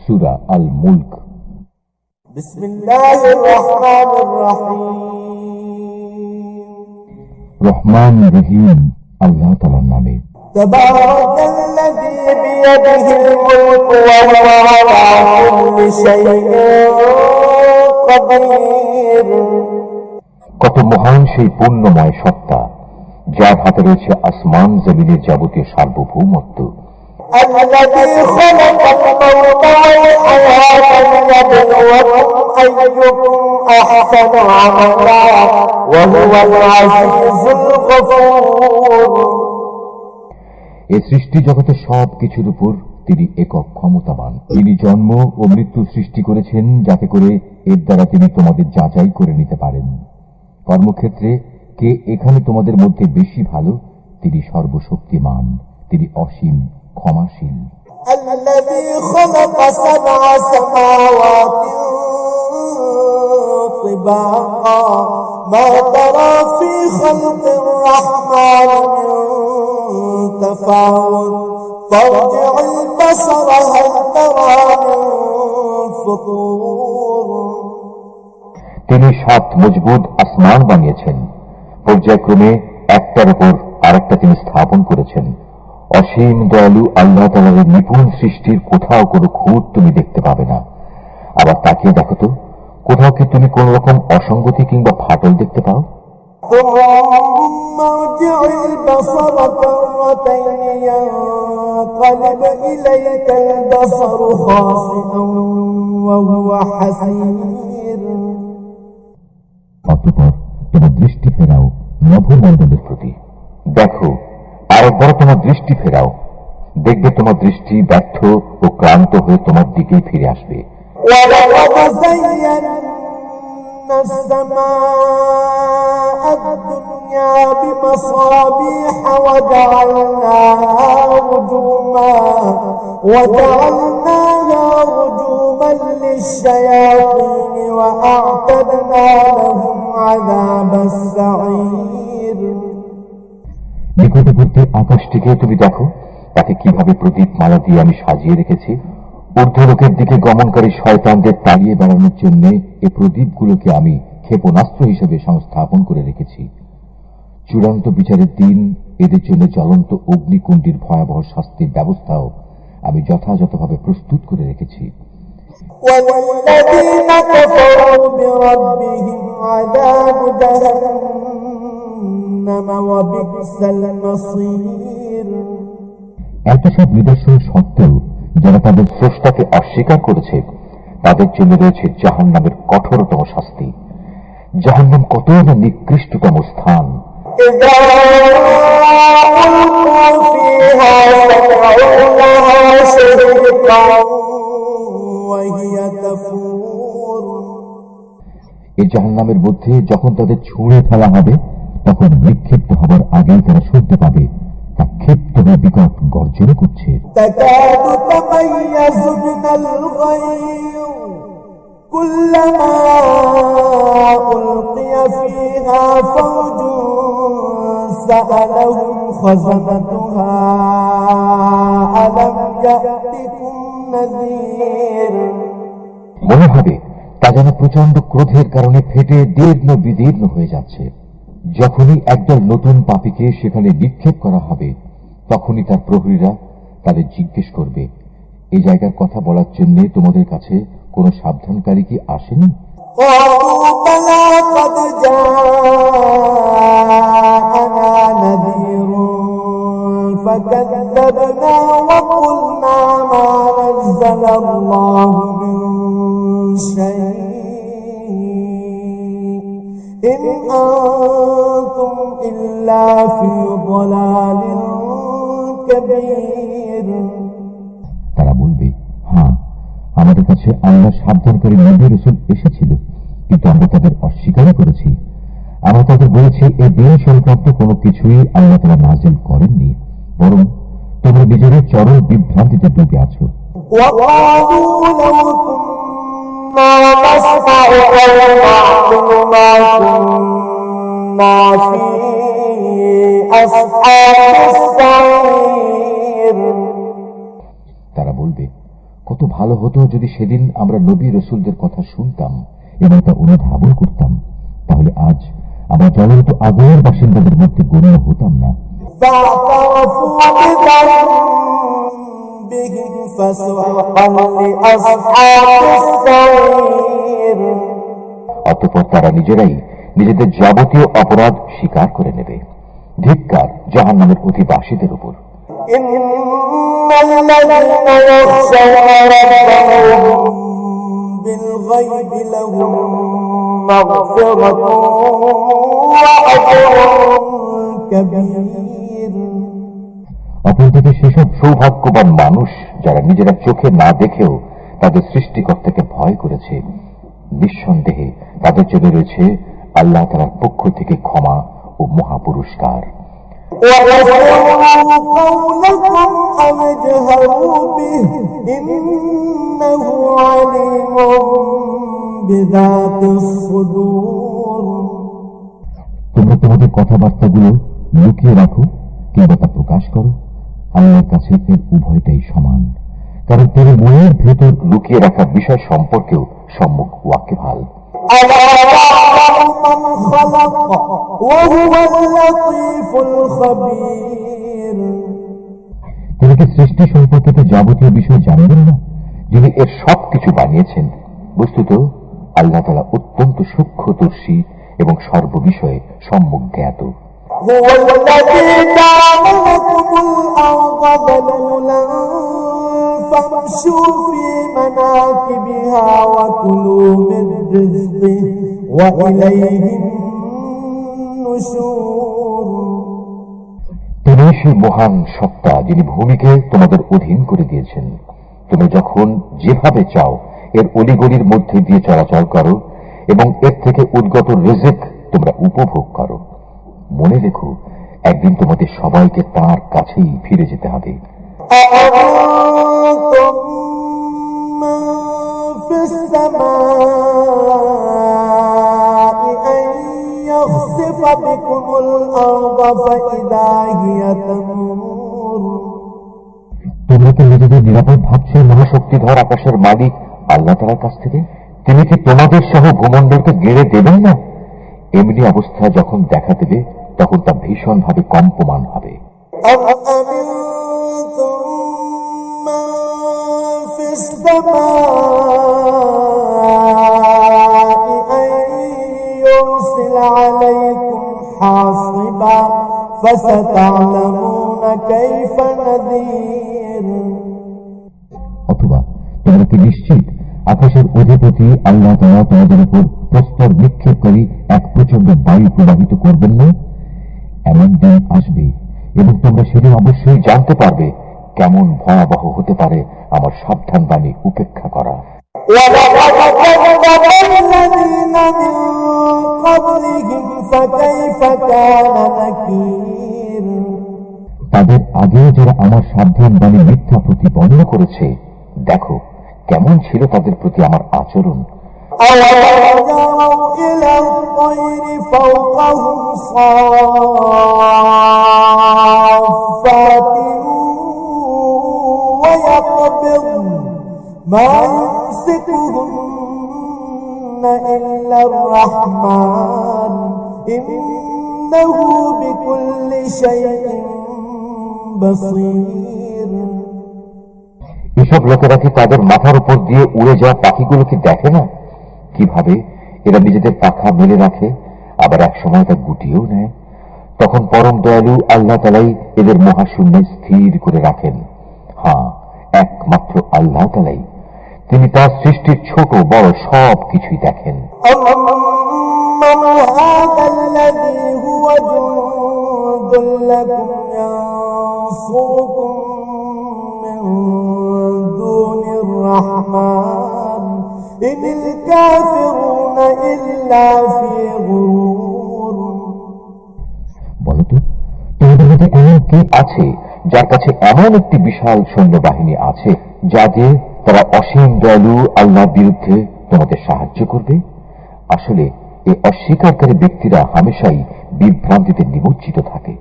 সূরা আল মুলক। বিসমিল্লাহির রহমানির রহিম। রহমান রহিম আল্লাহ তাআলার নামে। তাবারাকাল্লাযী বিয়াদিহিল মুলকু ওয়া হুয়া আলা কুল্লি শাইইন কাদির। কত মহান সেই পূর্ণময় সত্তা, যার হাতে রয়েছে আসমান জমিনের যাবতীয় সার্বভৌমত্ব। الذي خلق الموت والحياة ليبلوكم أيكم أحسن عملا وهو العزيز الغفور। এই সৃষ্টি জগতের সব কিছুর উপর তিনি একক ক্ষমতাবান। তিনি জন্ম ও মৃত্যু সৃষ্টি করেছেন যাতে করে এর দ্বারা তিনি তোমাদের যাচাই করে নিতে পারেন। কর্মক্ষেত্রে কে এখানে তোমাদের মধ্যে বেশি ভালো, তিনি সর্বশক্তিমান, তিনি অসীম ক্ষমাশীল। الذي خلق سبع سماوات طباقا ما ترى في خلق الرحمن من تفاوت فارجع البصر هل ترى من فطور। তিনি 7 মজবুত আসমান বানিয়েছেন, পর্যায়ক্রমে একটার উপর আরেকটা তিনি স্থাপন করেছেন। অসীম দয়ালু আল্লাহ তাআলার নিপুণ সৃষ্টির কোথাও কোনো খুঁত তুমি দেখতে পাবে না। আবার তাকিয়ে দেখো তো, কোথাও কি তুমি কোন রকম অসঙ্গতি কিংবা ফাটল দেখতে পাও? ثم ارجع البصر كرتين ينقلب إليك البصر خاسئا وهو حسير। অতঃপর তোমার দৃষ্টি ফেরাও নভোমণ্ডলের প্রতি, দেখো আরেকবার তোমার দৃষ্টি ফেরাও, দেখবে তোমার দৃষ্টি ব্যর্থ ও ক্লান্ত হয়ে তোমার দিকেই ফিরে আসবে। ولقد زينا السماء الدنيا بمصابيح وجعلناها رجوما للشياطين وأعتدنا لهم عذاب السعير। নিকটবর্তী আকাশটিকে তুমি দেখো, তাকে কিভাবে প্রদীপ মালা দিয়ে আমি সাজিয়ে রেখেছি। ঊর্ধ্বলোকের দিকে গমনকারী শয়তানদের তাড়িয়ে বেড়ানোর জন্য এই প্রদীপগুলোকে আমি ক্ষেপণাস্ত্র হিসেবে সংস্থাপন করে রেখেছি। চূড়ান্ত বিচারের দিন এদের জন্য জ্বলন্ত অগ্নিকুণ্ডের ভয়াবহ শাস্তির ব্যবস্থাও আমি যথাযথভাবে প্রস্তুত করে রেখেছি। والذين كفروا بربهم عذاب جهنم وبئس المصير। এত সব নিদর্শন সত্ত্বেও যারা তাদের স্রষ্টাকে অস্বীকার করেছে, তাদের জন্য রয়েছে জাহান্নামের কঠোরতম শাস্তি। জাহান্নাম কতই না নিকৃষ্টতম স্থান। إذا ألقوا فيها سمعوا لها شهيقا وهي تفور। এই জাহান্নামের মধ্যে যখন তাদের ছুঁড়ে ফেলা হবে, তখন নিক্ষিপ্ত হবার আগেই তারা শুনতে পাবে তা ক্ষিপ্ত হয়ে বিকট গর্জন করছে। تكاد تميز من الغيظ كلما ألقي فيها فوج سألهم خزنتها ألم يأتكم نذير। মনে হবে তা যেন প্রচন্ড ক্রোধের কারণে ফেটে দীর্ণ বিদীর্ণ হয়ে যাচ্ছে। যখনই একদল নতুন পাপীকে সেখানে নিক্ষেপ করা হবে, তখনই তার প্রহরীরা তাদের জিজ্ঞেস করবে, এই জায়গার কথা বলার জন্য তোমাদের কাছে কোন সাবধানকারী কি আসেনি? قالوا بلى قد جاءنا نذير فكذبنا وقلنا ما نزل الله من شيء إن أنتم إلا في ضلال كبير। তারা বলবে, হ্যাঁ, আমাদের কাছে আল্লাহ সাবধানকারী নবী রাসূল এসেছিল, কিন্তু আমরা তাদের অস্বীকার করেছি। আমরা তাদের বলেছি এই দিন সংক্রান্ত কোনো কিছুই আল্লাহ তাআলা নাযিল করেননি, বরং তোমরা নিজেদের চরম বিভ্রান্তিতে ডুবে আছো। وقالوا لو كنا نسمع أو نعقل ما كنا في أصحاب السعير। তারা বলবে, কত ভালো হতো যদি সেদিন আমরা নবী রসুলদের কথা শুনতাম এবং তা অনুধাবন করতাম, তাহলে আজ আমরা জ্বলন্ত আগুনের বাসিন্দাদের মধ্যে গণ্য হতাম না। অতঃপর তারা নিজেরাই নিজেদের যাবতীয় অপরাধ স্বীকার করে নেবে। ধিক্কার জাহান্নামের অধিবাসীদের উপর। অপরদিকে সেসব সৌভাগ্যবান মানুষ যারা নিজেরা চোখে না দেখেও তাদের সৃষ্টিকর্তাকে ভয় করেছে, নিঃসন্দেহে তাদের জন্য রয়েছে আল্লাহ তাআলার পক্ষ থেকে ক্ষমা ও মহাপুরস্কার। তোমরা তোমাদের কথাবার্তাগুলো লুকিয়ে রাখো কিংবা তা প্রকাশ করো, আল্লাহর কাছে এর উভয়টাই সমান, কারণ তিনি মনের ভেতর লুকিয়ে রাখা বিষয় সম্পর্কেও সম্মুখ ওয়াকিবহাল। তিনি কি সৃষ্টি সম্পর্কিত যাবতীয় বিষয় জানবেন না, যিনি এর সবকিছু বানিয়েছেন? বস্তুত আল্লাহ তাআলা অত্যন্ত সূক্ষ্মদর্শী এবং সর্ববিষয়ে সম্যক জ্ঞাত। فامشوا في مناكبها وكلوا من رزقه وإليه النشور। তিনি সেই মহান সত্তা যিনি ভূমিকে তোমাদের অধীন করে দিয়েছেন। তুমি যখন যেভাবে চাও এর অলিগলির মধ্যে দিয়ে চলাচল করো এবং এর থেকে উদ্গত রিজিক তোমরা উপভোগ করো। মনে রেখো, একদিন তোমাদের সবাইকে তার কাছেই ফিরে যেতে হবে। أأنتم من في السماء أن يخسف بكم الأرض فإذا هي تمور। তোমরা কি নিজেদের নিরাপদ ভাবছো মহাশক্তিধর আকাশের মালিক আল্লাহ তাআলার কাছ থেকে? তিনি কি তোমাদের সহ ভূমণ্ডলকে গেড়ে দেবেন না? এমনি অবস্থা যখন দেখা দেবে তখন তা ভীষণ ভাবে কম্পমান হবে। অথবা তোমরা কি নিশ্চিত আকাশের অধিপতি আল্লাহ তাআলা তোমাদের উপর প্রস্তর নিক্ষেপকারী এক প্রচন্ড বায়ু প্রবাহিত করবেন না? এমন দিন আসবে এবং তোমরা সেদিন অবশ্যই জানতে পারবে কেমন ভয়াবহ হতে পারে আমার সাবধান বাণী উপেক্ষা করা। তাদের আগেও যারা আমার সাবধান বাণী মিথ্যা প্রতিপন্ন করেছে, দেখো কেমন ছিল তাদের প্রতি আমার আচরণ। এসব লোকেরা কি তাদের মাথার উপর দিয়ে উড়ে যাওয়া পাখিগুলো কি দেখে না? কিভাবে এরা নিজেদের পাখা মেলে রাখে, আবার এক সময় তা গুটিয়েও নেয়। তখন পরম দয়ালু আল্লাহ তাআলাই এদের মহাশূন্যে স্থির করে রাখেন। হ্যাঁ, একমাত্র আল্লাহ তাআলাই, তিনি তার সৃষ্টির ছোট বড় সব কিছুই দেখেন। বলতো, তোমাদের মধ্যে এমন কে আছে যার কাছে এমন একটি বিশাল সৈন্যবাহিনী আছে যা দিয়ে তারা অসীম দয়ালু আল্লাহর বিরুদ্ধে তোমাদের সাহায্য করবে? আসলে এই অস্বীকারী ব্যক্তিরা হামেশাই বিভ্রান্তিতে নিমজ্জিত থাকে।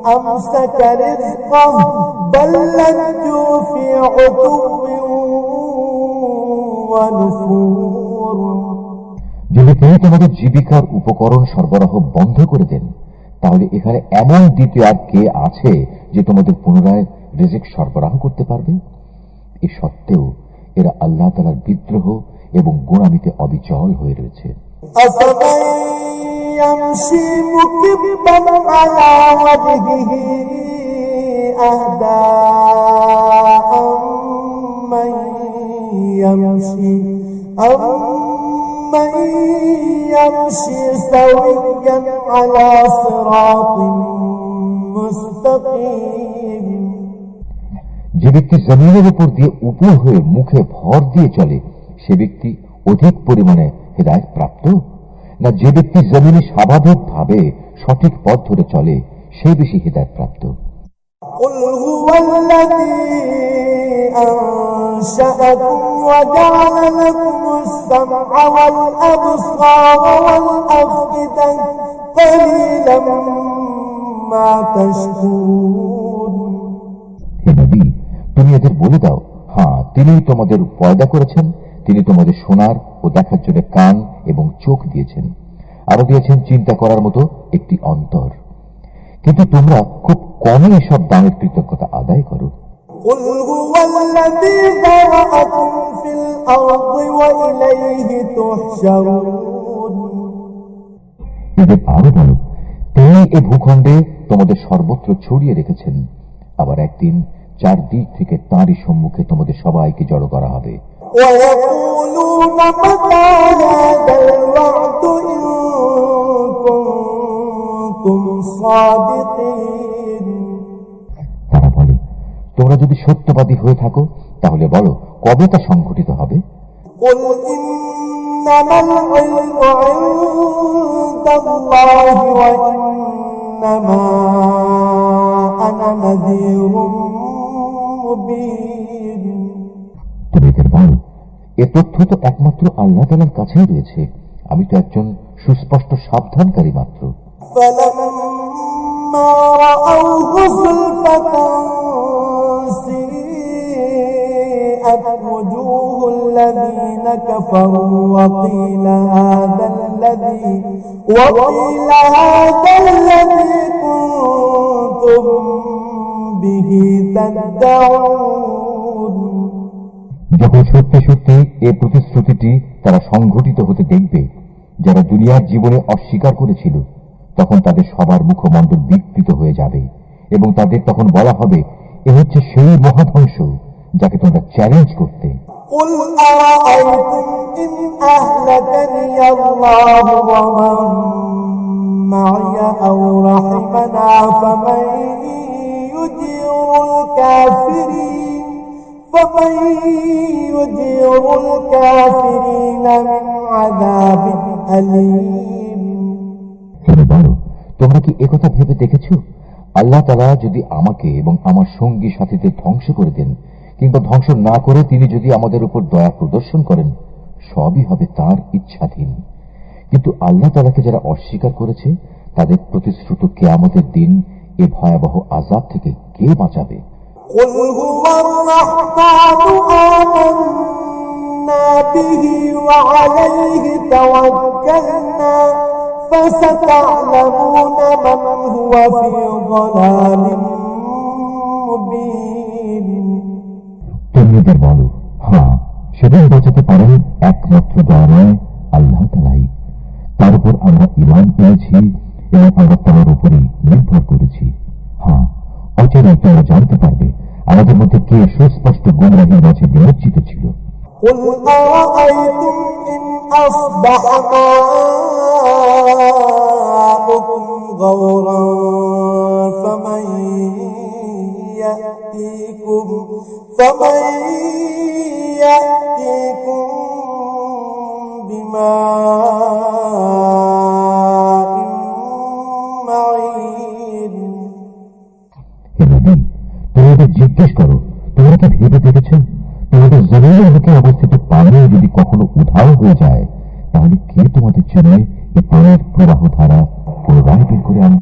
أمسك رزقه بل لجوا في عتو ونفور যদি তিনি তোমাদের জীবিকার উপকরণ সরবরাহ বন্ধ করে দেন, তাহলে এখানে এমন দ্বিতীয় আর কে আছে যে তোমাদের পুনরায় রিজিক সরবরাহ করতে পারবে? এ সত্ত্বেও এরা আল্লাহ তাআলার বিদ্রোহ এবং গোঁড়ামিতে অবিচল হয়ে রয়েছে। أفمن يمشي مكبا على وجهه أهدى أمن يمشي سويا على صراط مستقيم যে ব্যক্তি জমিনের উপর দিয়ে উপর হয়ে মুখে ভর দিয়ে চলে, সে ব্যক্তি অধিক পরিমাণে হেদায়েত প্রাপ্ত, না যে ব্যক্তি জমিনে স্বাভাবিকভাবে সঠিক পথ ধরে চলে সে বেশি হেদায়েত প্রাপ্ত? قل هو الذي أنشأكم وجعل لكم السمع والأبصار والأفئدة قليلا ما تشكرون হে নবী, তুমি এদের বলে দাও, হ্যাঁ, তিনি তোমাদের পয়দা করেছেন, তিনি তোমাদের শোনার ও দেখার জন্য কান এবং চোখ দিয়েছেন, আরো দিয়েছেন চিন্তা করার মতো একটি অন্তর, কিন্তু তোমরা খুব কমই এসব দানের কৃতজ্ঞতা আদায় করো। قل هو الذي ذرأكم في الأرض وإليه تحشرون এদের আরো বলো, তিনি এ ভূখণ্ডে তোমাদের সর্বত্র ছড়িয়ে রেখেছেন, আবার একদিন চারদিক থেকে তাঁরই সম্মুখে তোমাদের সবাইকে জড়ো করা হবে। ويقولون متى هذا الوعد إن كنتم صادقين তারা বলে, তোমরা যদি সত্যবাদী হয়ে থাকো তাহলে বলো, কবে তা সংঘটিত হবে? قل إنما العلم عند الله وإنما أنا نذير مبين তুমি এদের বলো, এ তথ্য তো একমাত্র আল্লাহ তাআলার কাছেই রয়েছে, আমি তো একজন সুস্পষ্ট সাবধানকারী মাত্র। فلما رأوه زلفة سيئت وجوه الذين كفروا وقيل هذا الذي كنتم به تدعون যখন সত্যি সত্যি এ প্রতিশ্রুতিটি তারা সংঘটিত হতে দেখবে যারা দুনিয়ার জীবনে অস্বীকার করেছিল, তখন তাদের সবার মুখমণ্ডল বিকৃত হয়ে যাবে এবং তাদের তখন বলা হবে, এ হচ্ছে সেই মহাধ্বংস যাকে তোমরা চ্যালেঞ্জ করতে। قل أرأيتم إن أهلكني الله ومن معي أو رحمنا فمن يجير الكافرين من عذاب أليم তুমি বলো, তোমরা কি একথা ভেবে দেখেছো, আল্লাহ তাআলা যদি আমাকে এবং আমার সঙ্গী সাথীদের ধ্বংস করে দেন, কিংবা ধ্বংস না করে তিনি যদি আমাদের উপর দয়া প্রদর্শন করেন, সবই হবে তার ইচ্ছাধীন। কিন্তু আল্লাহ তাআলাকে যারা অস্বীকার করেছে, তাদের প্রতিশ্রুত কিয়ামতের দিন এ ভয়াবহ আযাব থেকে কে বাঁচাবে? قل هو الرحمن آمنا به وعليه توكلنا فستعلمون من هو في ضلال مبين তুমি এদের বলো, হ্যাঁ, সেদিন বাঁচাতে পারেন একমাত্র দয়াময় আল্লাহ তাআলাই, তার উপর আমরা ঈমান এনেছি এবং আমরা তার উপরই নির্ভর করেছি। হ্যাঁ, অচিরেই তোমরা জানতে পারবে আমাদের মধ্যে কে সুস্পষ্ট গুমরাহির মাঝে নিমজ্জিত ছিল। قل أرأيتم إن أصبح ماؤكم غورا فمن يأتيكم بماء معين হে নবী, তোমাদের জিজ্ঞেস করো, তোমরা কি ভেবে দেখেছ তোমাদের জমিনের বুকে অবস্থিত পানি যদি কখনো উধাও হয়ে যায়, তাহলে কে তোমাদের জন্য এই পানির প্রবাহ ধারা পুনরায় বের করে আনবে?